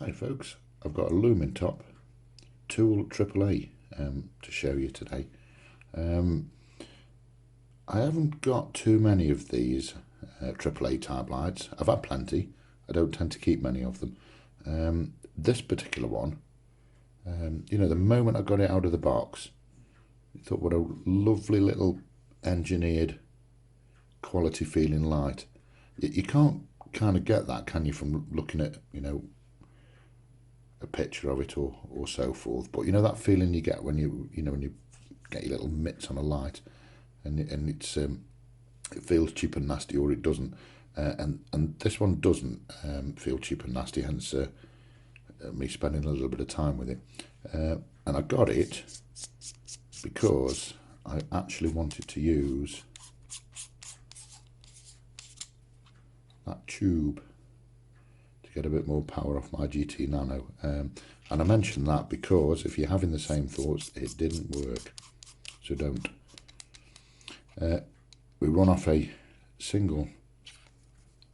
Hi folks, I've got a Lumintop Tool AAA to show you today. I haven't got too many of these AAA type lights. I've had plenty. I don't tend to keep many of them. This particular one, the moment I got it out of the box, I thought what a lovely little engineered quality feeling light. You can't kind of get that, can you, from looking at, a picture of it or so forth. But that feeling you get when you get your little mitts on a light, and it feels cheap and nasty, or it doesn't. And this one doesn't feel cheap and nasty. Hence me spending a little bit of time with it. And I got it because I actually wanted to use that tube to get a bit more power off my GT Nano. And I mention that because if you're having the same thoughts, it didn't work. So don't. We run off a single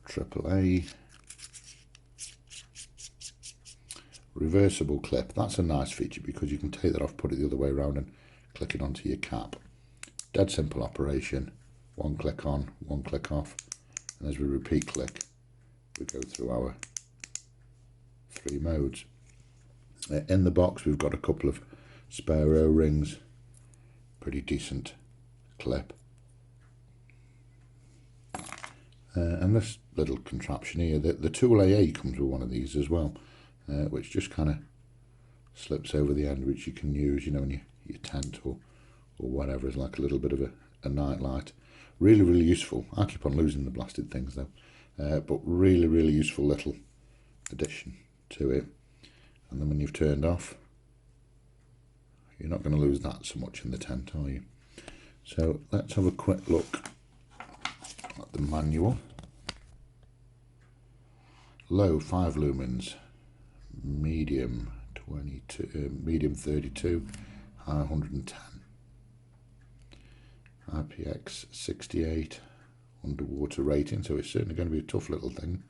AAA reversible clip. That's a nice feature because you can take that off, put it the other way around and click it onto your cap. Dead simple operation. One click on, one click off, and as we repeat click, we go through our 3 modes. In the box we've got a couple of spare O-rings, pretty decent clip, and this little contraption here, the Tool AA comes with one of these as well, which just kind of slips over the end, which you can use in your tent or whatever, as like a little bit of a night light. Really useful. I keep on losing the blasted things though, but really useful little addition to it. And then when you've turned off, you're not going to lose that so much in the tent, are you? So let's have a quick look at the manual. Low 5 lumens, medium 22, medium 32, high 110, IPX 68, underwater rating, so it's certainly going to be a tough little thing.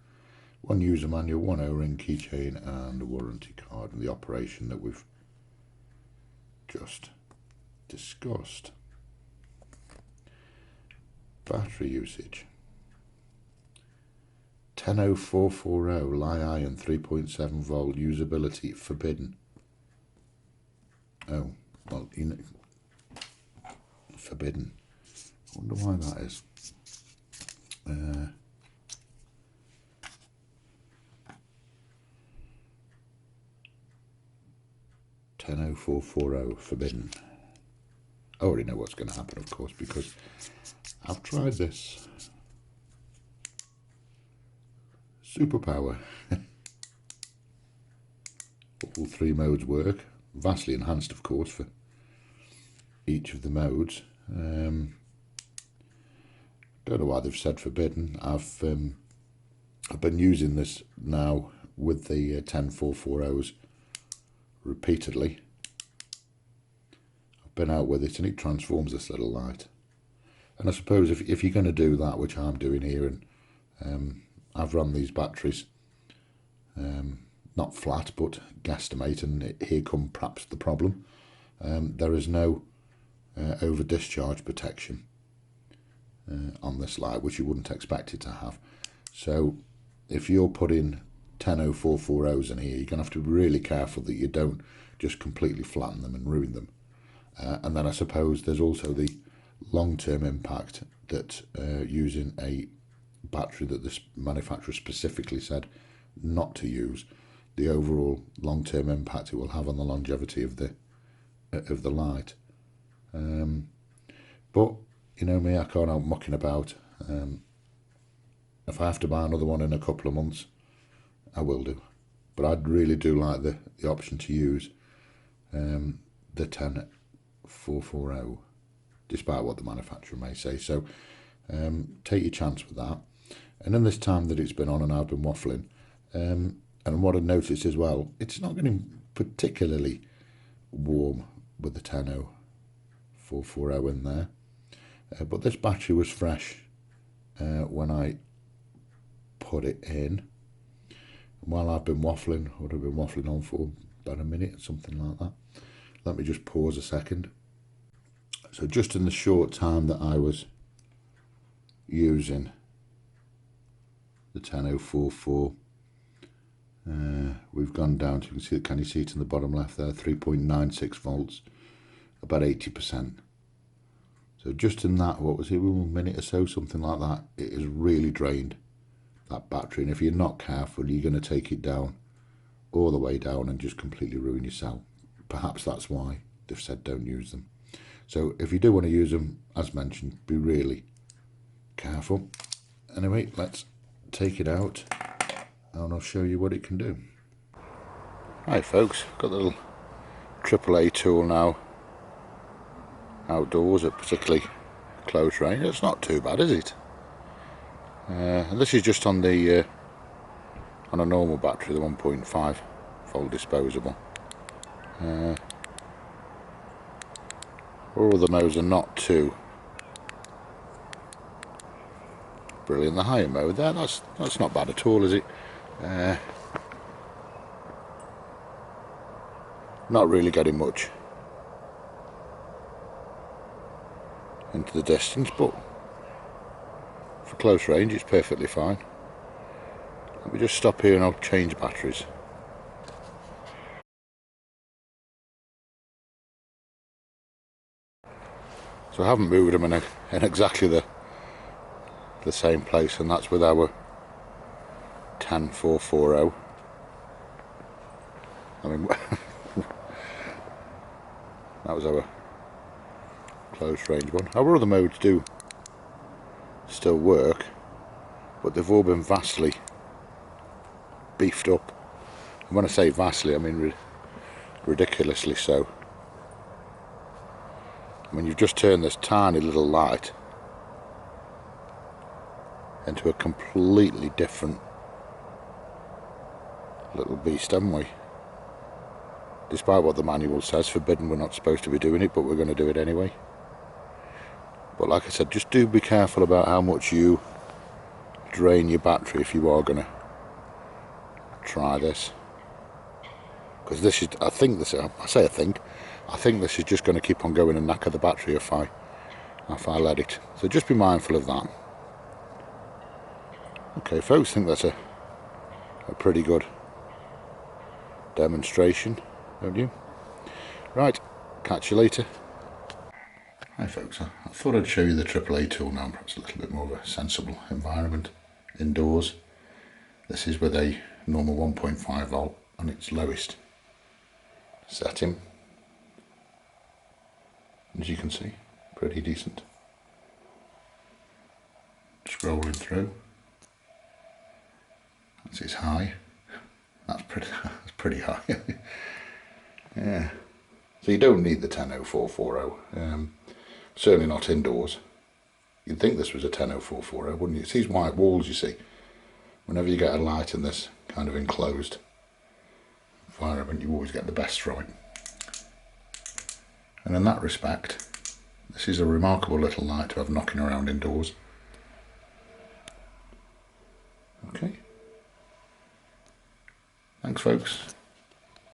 1 user manual, 1 O-ring, keychain and a warranty card, and the operation that we've just discussed. Battery usage: 100440, Li-ion 3.7 volt, usability forbidden. Oh, well, forbidden. I wonder why that is. 100440, forbidden. I already know what's going to happen, of course, because I've tried this. Superpower. All 3 modes work. Vastly enhanced, of course, for each of the modes. Don't know why they've said forbidden. I've been using this now with the 10440s repeatedly. I've been out with it and it transforms this little light. And I suppose if you're going to do that, which I'm doing here, and I've run these batteries not flat but guesstimate, and here come perhaps the problem. There is no over discharge protection on this light, which you wouldn't expect it to have. So if you're putting 100440s in here, you're going to have to be really careful that you don't just completely flatten them and ruin them. And then I suppose there's also the long-term impact that using a battery that this manufacturer specifically said not to use, the overall long-term impact it will have on the longevity of the light. But you know me, I can't help mucking about. If I have to buy another one in a couple of months, I will do. But I really do like the option to use the 10440, despite what the manufacturer may say. So take your chance with that. And in this time that it's been on and I've been waffling, and what I noticed as well, it's not getting particularly warm with the 10440 in there. But this battery was fresh when I put it in. While I've been waffling, I would have been waffling on for about a minute, something like that. Let me just pause a second. So just in the short time that I was using the 10044, we've gone down to, can you see it in the bottom left there, 3.96 volts, about 80%. So just in that, what was it, 1 minute or so, something like that, it has really drained that battery. And if you're not careful, you're going to take it down, all the way down, and just completely ruin your cell. Perhaps that's why they've said don't use them. So if you do want to use them, as mentioned, be really careful. Anyway, let's take it out and I'll show you what it can do. Right folks, got the little AAA tool now outdoors at particularly close range. It's not too bad, is it? And this is just on the on a normal battery, the 1.5 volt disposable. All the modes are not too brilliant. The higher mode there, that's not bad at all, is it? Not really getting much into the distance, but for close range it's perfectly fine. Let me just stop here and I'll change batteries. So I haven't moved them in exactly the same place, and that's with our 10440. I mean, that was our close range one. Our other modes do still work, but they've all been vastly beefed up. And when I say vastly, I mean ridiculously so. I mean, you've just turned this tiny little light into a completely different little beast, haven't we? Despite what the manual says, forbidden, we're not supposed to be doing it, but we're going to do it anyway. But like I said, just do be careful about how much you drain your battery if you are going to try this. Because this is, I think this is just going to keep on going and knacker the battery if I let it. So just be mindful of that. Okay folks, I think that's a pretty good demonstration, don't you? Right, catch you later. Hi folks, I thought I'd show you the AAA tool now, perhaps a little bit more of a sensible environment indoors. This is with a normal 1.5 volt on its lowest setting. As you can see, pretty decent. Scrolling through, that's its high. That's pretty high. Yeah. So you don't need the 10440. Certainly not indoors. You'd think this was a 10440, wouldn't you? It's these white walls, you see. Whenever you get a light in this kind of enclosed environment, you always get the best from it. And in that respect, this is a remarkable little light to have knocking around indoors. Okay. Thanks folks.